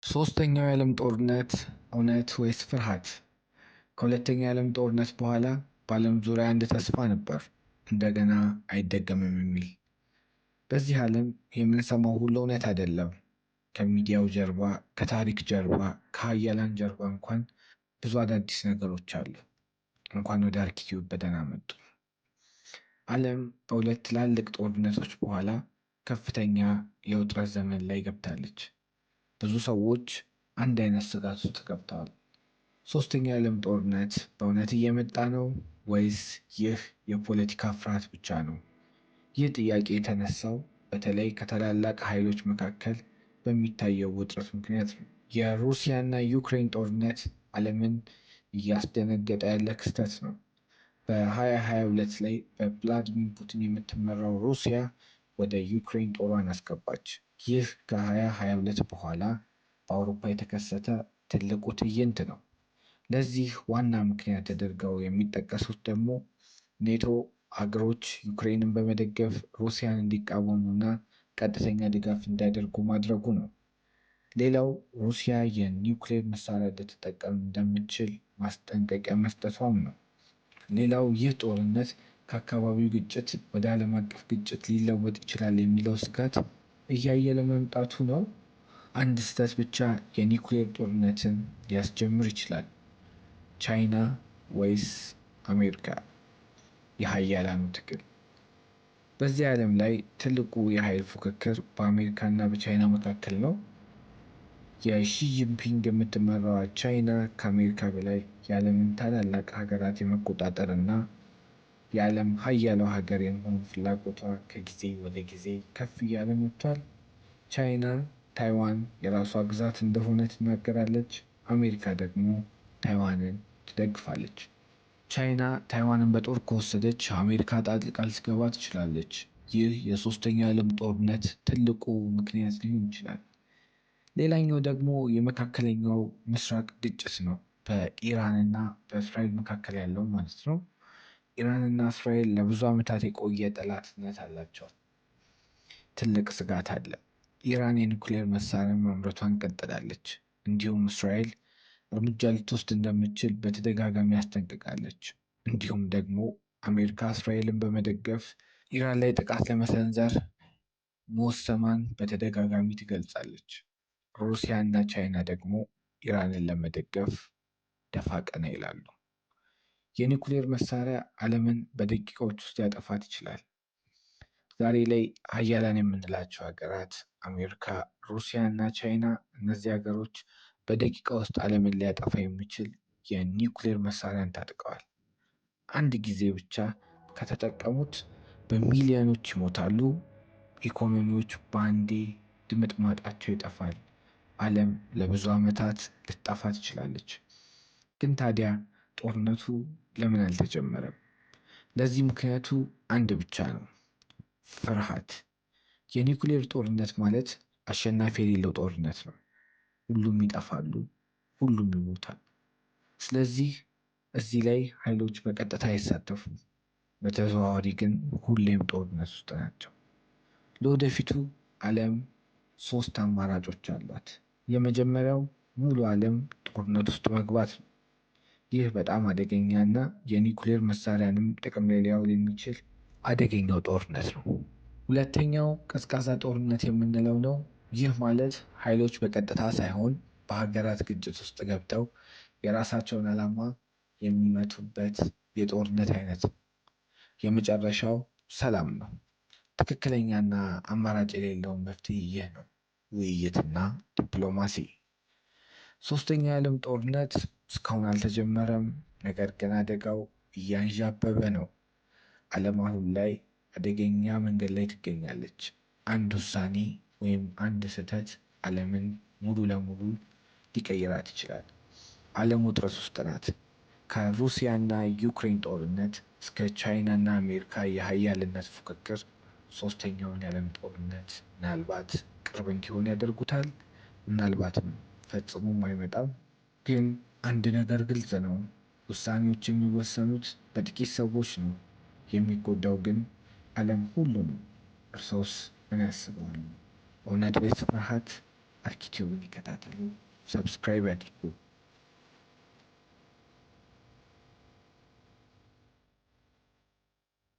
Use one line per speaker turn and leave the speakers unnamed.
ሶስተኛው የዓለም ጦርነት እውነት ወይስ ፍርሃት? ከሁለተኛው የዓለም ጦርነት በኋላ በዓለም ዙሪያ አንድ ተስፋ ነበር፣ እንደገና አይደገምም የሚል። በዚህ ዓለም የምንሰማው ሁሉ እውነት አይደለም። ከሚዲያው ጀርባ፣ ከታሪክ ጀርባ፣ ከሀያላን ጀርባ እንኳን ብዙ አዳዲስ ነገሮች አሉ። እንኳን ወደ አርኪቲዩብ በደህና መጡ። ዓለም በሁለት ትላልቅ ጦርነቶች በኋላ ከፍተኛ የውጥረት ዘመን ላይ ገብታለች። ብዙ ሰዎች አንድ አይነት ስጋት ውስጥ ገብተዋል። ሶስተኛው የዓለም ጦርነት በእውነት እየመጣ ነው ወይስ ይህ የፖለቲካ ፍርሃት ብቻ ነው? ይህ ጥያቄ የተነሳው በተለይ ከታላላቅ ኃይሎች መካከል በሚታየው ውጥረት ምክንያት ነው። የሩሲያና ዩክሬን ጦርነት ዓለምን እያስደነገጠ ያለ ክስተት ነው። በ2022 ላይ በቭላዲሚር ፑቲን የምትመራው ሩሲያ ወደ ዩክሬን ጦሯን አስገባች። ይህ ከ2022 በኋላ በአውሮፓ የተከሰተ ትልቁ ትዕይንት ነው። ለዚህ ዋና ምክንያት ተደርገው የሚጠቀሱት ደግሞ ኔቶ ሀገሮች ዩክሬንን በመደገፍ ሩሲያን እንዲቃወሙና ቀጥተኛ ድጋፍ እንዲያደርጉ ማድረጉ ነው። ሌላው ሩሲያ የኒውክሌር መሳሪያ ልትጠቀም እንደምትችል ማስጠንቀቂያ መስጠቷም ነው። ሌላው ይህ ጦርነት ከአካባቢው ግጭት ወደ ዓለም አቀፍ ግጭት ሊለወጥ ይችላል የሚለው ስጋት እያየለ መምጣቱ ነው። አንድ ስህተት ብቻ የኒውክሌር ጦርነትን ሊያስጀምር ይችላል። ቻይና ወይስ አሜሪካ? የሀያላኑ ትግል። በዚህ ዓለም ላይ ትልቁ የኃይል ፉክክር በአሜሪካና በቻይና መካከል ነው። የሺ ጂንፒንግ የምትመራዋ ቻይና ከአሜሪካ በላይ የዓለምን ታላላቅ ሀገራት የመቆጣጠር እና የዓለም ሀያለው ሀገር የመሆን ፍላጎቷ ከጊዜ ወደ ጊዜ ከፍ እያለ መጥቷል። ቻይና ታይዋን የራሷ ግዛት እንደሆነ ትናገራለች። አሜሪካ ደግሞ ታይዋንን ትደግፋለች። ቻይና ታይዋንን በጦር ከወሰደች አሜሪካ ጣልቃ ልትገባ ትችላለች። ይህ የሶስተኛው የዓለም ጦርነት ትልቁ ምክንያት ሊሆን ይችላል። ሌላኛው ደግሞ የመካከለኛው ምስራቅ ግጭት ነው። በኢራንና በእስራኤል መካከል ያለው ማለት ነው። ኢራንና እስራኤል ለብዙ ዓመታት የቆየ ጠላትነት አላቸው። ትልቅ ስጋት አለ። ኢራን የኒውክሌር መሳሪያ ማምረቷን ቀጥላለች። እንዲሁም እስራኤል እርምጃ ልትወስድ እንደምትችል በተደጋጋሚ አስጠንቅቃለች። እንዲሁም ደግሞ አሜሪካ እስራኤልን በመደገፍ ኢራን ላይ ጥቃት ለመሰንዘር መወሰኗን በተደጋጋሚ ትገልጻለች። ሩሲያ እና ቻይና ደግሞ ኢራንን ለመደገፍ ደፋ ቀና ይላሉ። የኒውክሌር መሳሪያ ዓለምን በደቂቃዎች ውስጥ ያጠፋት ይችላል። ዛሬ ላይ ሀያላን የምንላቸው ሀገራት አሜሪካ፣ ሩሲያ እና ቻይና፣ እነዚህ ሀገሮች በደቂቃ ውስጥ ዓለምን ሊያጠፋ የሚችል የኒውክሌር መሳሪያን ታጥቀዋል። አንድ ጊዜ ብቻ ከተጠቀሙት በሚሊዮኖች ይሞታሉ። ኢኮኖሚዎች በአንዴ ድምጥማጣቸው ይጠፋል። ዓለም ለብዙ ዓመታት ልትጠፋ ትችላለች። ግን ታዲያ ጦርነቱ ለምን አልተጀመረም? ለዚህ ምክንያቱ አንድ ብቻ ነው፣ ፍርሃት። የኒውክሌር ጦርነት ማለት አሸናፊ የሌለው ጦርነት ነው። ሁሉም ይጠፋሉ፣ ሁሉም ይሞታል። ስለዚህ እዚህ ላይ ኃይሎች በቀጥታ አይሳተፉም፣ በተዘዋዋሪ ግን ሁሌም ጦርነት ውስጥ ናቸው። ለወደፊቱ ዓለም ሶስት አማራጮች አሏት። የመጀመሪያው ሙሉ ዓለም ጦርነት ውስጥ መግባት ነው። ይህ በጣም አደገኛ እና የኒውክሌር መሳሪያንም ጥቅም ላይ ሊያውል የሚችል አደገኛው ጦርነት ነው። ሁለተኛው ቀዝቃዛ ጦርነት የምንለው ነው። ይህ ማለት ኃይሎች በቀጥታ ሳይሆን በሀገራት ግጭት ውስጥ ገብተው የራሳቸውን ዓላማ የሚመቱበት የጦርነት አይነት ነው። የመጨረሻው ሰላም ነው። ትክክለኛና አማራጭ የሌለውን መፍትሄ ይህ ነው፣ ውይይትና ዲፕሎማሲ። ሶስተኛው የዓለም ጦርነት እስካሁን አልተጀመረም፣ ነገር ግን አደጋው እያንዣበበ ነው። ዓለም አሁን ላይ አደገኛ መንገድ ላይ ትገኛለች። አንድ ውሳኔ ወይም አንድ ስህተት ዓለምን ሙሉ ለሙሉ ሊቀይራት ይችላል። ዓለም ውጥረት ውስጥ ናት። ከሩሲያና ዩክሬን ጦርነት እስከ ቻይናና አሜሪካ የሀያልነት ፉክክር ሶስተኛውን የዓለም ጦርነት ምናልባት ቅርብ እንዲሆን ያደርጉታል፣ ምናልባትም ፈጽሞም አይመጣም። ግን አንድ ነገር ግልጽ ነው፣ ውሳኔዎች የሚወሰኑት በጥቂት ሰዎች ነው። የሚጎዳው ግን ዓለም ሁሉ ነው። እርሶስ ምን ያስባሉ? እውነት ወይስ ፍርሃት? አርኪቲዩብን ይከታተሉ፣ ሰብስክራይብ ያድርጉ።